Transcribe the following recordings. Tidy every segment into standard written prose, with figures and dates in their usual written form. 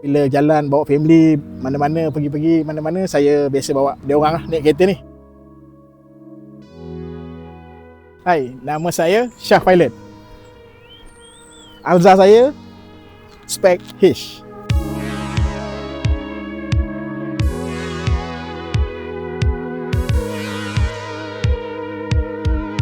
Bila jalan bawa family mana-mana, pergi-pergi mana-mana, saya biasa bawa dia orang lah naik kereta ni. Hai, nama saya Syah Pilot. Alza saya Spec H.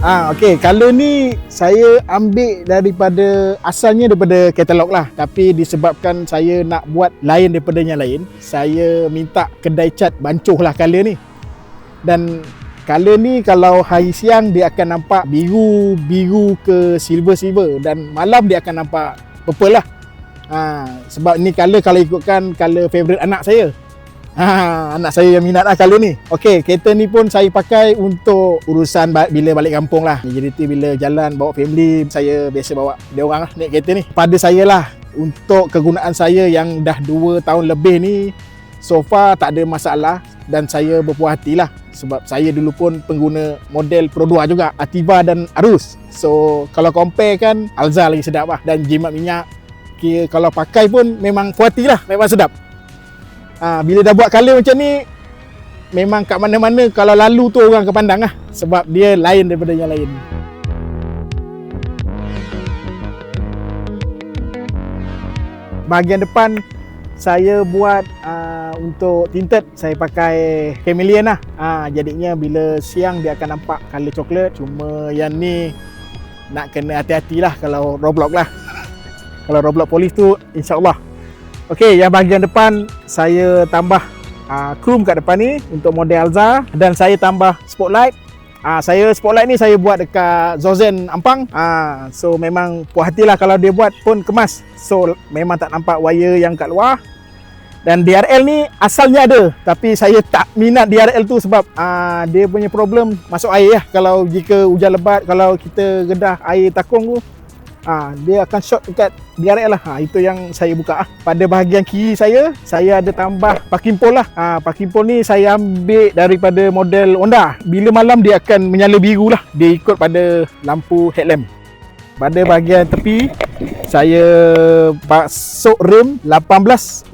Okey, color ni saya ambil daripada asalnya daripada katalog lah, tapi disebabkan saya nak buat lain daripada yang lain, saya minta kedai cat bancuh lah color ni. Dan color ni kalau hari siang dia akan nampak biru ke silver dan malam dia akan nampak purple lah. Sebab ni color kalau ikutkan color favourite anak saya. Anak saya yang minat lah color ni. Okey, kereta ni pun saya pakai untuk urusan bila balik kampung lah. Jadi bila jalan bawa family, saya biasa bawa dia orang lah naik kereta ni. Pada saya lah, untuk kegunaan saya yang dah 2 tahun lebih ni, so far tak ada masalah dan saya berpuas hati lah. Sebab saya dulu pun pengguna model Pro 2 juga, Ativa dan Arus. So kalau compare kan, Alza lagi sedap lah. Dan jimat minyak, kira kalau pakai pun memang puas hati lah, memang sedap. Bila dah buat color macam ni, memang kat mana-mana kalau lalu tu orang akan pandang lah. Sebab dia lain daripada yang lain. Bahagian depan saya buat untuk tinted, saya pakai chameleon lah. Jadinya bila siang dia akan nampak color coklat. Cuma yang ni nak kena hati-hati lah kalau Roblox lah. Kalau Roblox polis tu insyaAllah. Okey, yang bahagian depan saya tambah chrome kat depan ni untuk model Alza, dan saya tambah spotlight. Spotlight ni saya buat dekat Zozen Ampang. So memang puas hati lah kalau dia buat pun kemas. So memang tak nampak wire yang kat luar. Dan DRL ni asalnya ada, tapi saya tak minat DRL tu sebab dia punya problem masuk air lah. Kalau jika hujan lebat, kalau kita gedah air takung tu, dia akan short dekat DRL lah. Itu yang saya buka. Pada bahagian kiri saya ada tambah parking pole lah. Parking pole ni saya ambil daripada model Honda. Bila malam dia akan menyala biru lah. Dia ikut pada lampu headlamp. Pada bahagian tepi saya pasuk rim 8.5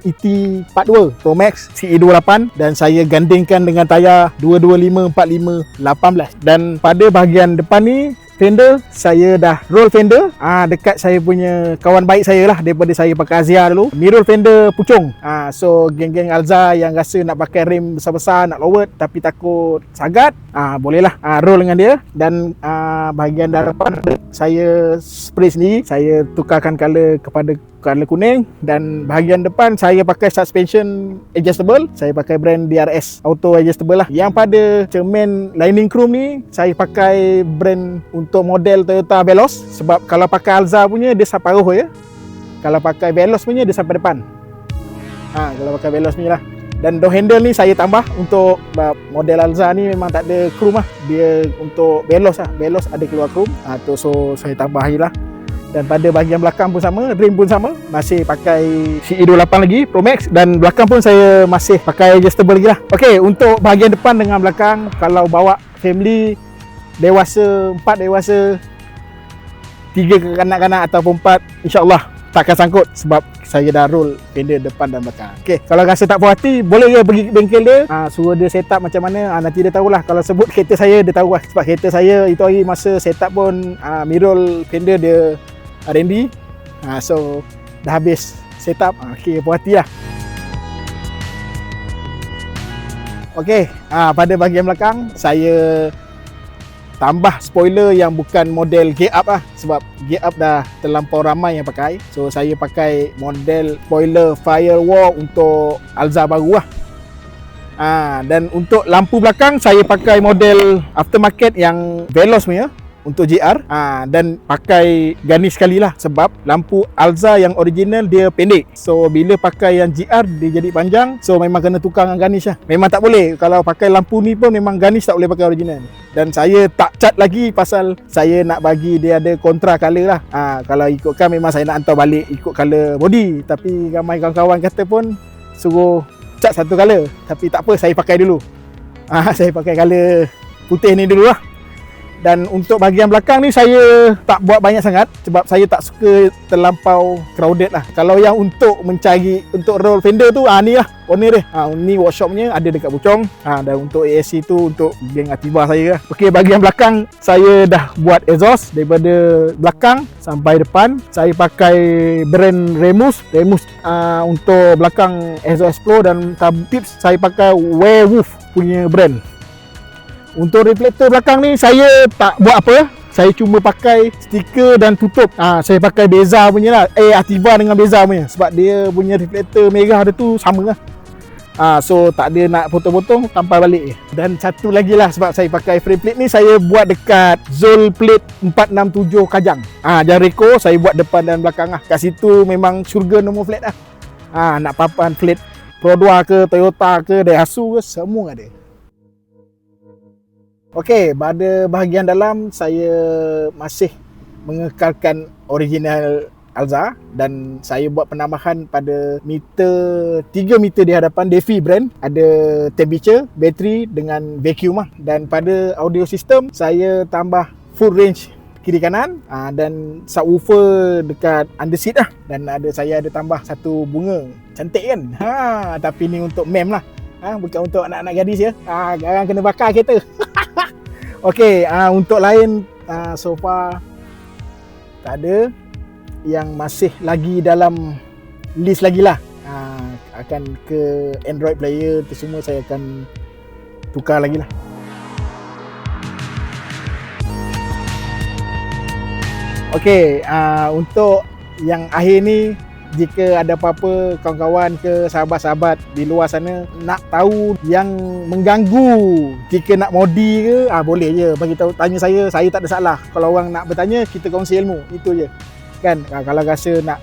ET42 Pro Max CE28 dan saya gandingkan dengan tayar 225/45 18. Dan pada bahagian depan ni fender, saya dah roll fender dekat saya punya kawan baik saya lah, daripada saya pakai Azia dulu. Mirror fender pucung. So geng-geng Alza yang rasa nak pakai rim besar-besar, nak lowered tapi takut sagat, bolehlah roll dengan dia. Dan bahagian depan saya spray sendiri, saya tukarkan color kepada color kuning. Dan bahagian depan saya pakai suspension adjustable, saya pakai brand DRS auto adjustable lah. Yang pada cermin lining chrome ni saya pakai brand untuk model Toyota Veloz. Sebab kalau pakai Alza punya dia sampai paruh je, kalau pakai Veloz punya dia sampai depan. Kalau pakai Veloz punya lah. Dan door handle ni saya tambah untuk model Alza ni memang tak ada chrome lah. Dia untuk Veloz lah, Veloz ada keluar chrome. So saya tambah je lah. Dan pada bahagian belakang pun sama, rim pun sama, masih pakai CE28 lagi Pro Max. Dan belakang pun saya masih pakai adjustable lagi lah. Okey, untuk bahagian depan dengan belakang, kalau bawa family dewasa, 4 dewasa, 3 kanak-kanak ataupun 4, insyaAllah takkan sangkut sebab saya dah roll fender depan dan belakang. Okey, kalau rasa tak puas hati, boleh je pergi bengkel dia, suruh dia set up macam mana. Nanti dia tahulah. Kalau sebut kereta saya, dia tahu lah. Sebab kereta saya itu hari masa set up pun mirror fender dia R&D. So dah habis set up. Okey, puas hati lah. Okey, pada bahagian belakang saya tambah spoiler yang bukan model gear up lah. Sebab gear up dah terlampau ramai yang pakai. So saya pakai model spoiler Firewall untuk Alza baru lah. Dan untuk lampu belakang saya pakai model aftermarket yang Veloz punya untuk JR. Dan pakai ganis sekali lah. Sebab lampu Alza yang original dia pendek. So bila pakai yang JR dia jadi panjang. So memang kena tukar dengan ganis lah. Memang tak boleh. Kalau pakai lampu ni pun memang ganis tak boleh pakai original. Dan saya tak cat lagi pasal saya nak bagi dia ada kontra color lah. Kalau ikutkan memang saya nak hantar balik ikut color body. Tapi ramai kawan-kawan kata pun suruh cat satu color. Tapi tak apa, saya pakai dulu. Saya pakai color putih ni dulu lah. Dan untuk bahagian belakang ni saya tak buat banyak sangat sebab saya tak suka terlampau crowded lah. Kalau yang untuk mencari untuk roll fender tu ni lah owner dia. Ni workshopnya ada dekat Puchong. Dan untuk ASC tu untuk geng Ativa saya lah. Okey, bahagian belakang saya dah buat exhaust daripada belakang sampai depan. Saya pakai brand Remus untuk belakang exhaust flow, dan tips saya pakai Werewolf punya brand. Untuk reflektor belakang ni saya tak buat apa. Saya cuma pakai stiker dan tutup. Saya pakai Beza punya lah. Ativa dengan Beza punya. Sebab dia punya reflektor merah dia tu sama lah. So tak ada nak potong-potong, tampal balik je. Dan satu lagi lah, sebab saya pakai frame plate ni saya buat dekat Zol plate 467 Kajang. Jericho saya buat depan dan belakang lah. Kat situ memang syurga nombor flat lah. Nak papan flat Prodwa ke, Toyota ke, Daihatsu ke, semua ada. Okey, pada bahagian dalam saya masih mengekalkan original Alza, dan saya buat penambahan pada 3 meter di hadapan Defi brand. Ada temperature, bateri dengan vacuum lah. Dan pada audio system saya tambah full range kiri kanan, dan subwoofer dekat underseat lah. Dan saya ada tambah satu bunga. Cantik kan? Tapi ni untuk mem lah. Bukan untuk anak-anak gadis ya. Jangan kena bakar kereta. Okey, untuk lain so far tak ada. Yang masih lagi dalam list lagi lah. Akan ke Android player tu semua saya akan tukar lagi lah. Okey, untuk yang akhir ni, jika ada apa-apa kawan-kawan ke sahabat-sahabat di luar sana nak tahu yang mengganggu jika nak modi ke, boleh je bagi tahu, tanya saya tak ada salah. Kalau orang nak bertanya, kita kongsi ilmu, itu je kan. Kalau rasa nak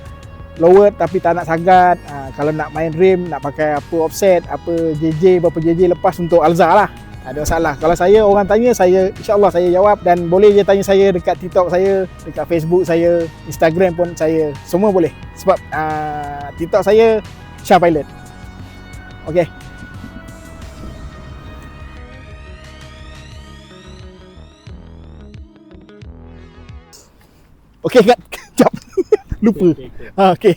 lower tapi tak nak sangat, kalau nak main rim, nak pakai apa offset, apa JJ, berapa JJ lepas untuk Alza lah, tak ada masalah. Kalau saya, orang tanya saya, insyaAllah saya jawab. Dan boleh je tanya saya dekat TikTok saya, dekat Facebook saya, Instagram pun saya, semua boleh. Sebab TikTok saya Shah Pilot. Okey. Okey, jap. Lupa. Okey.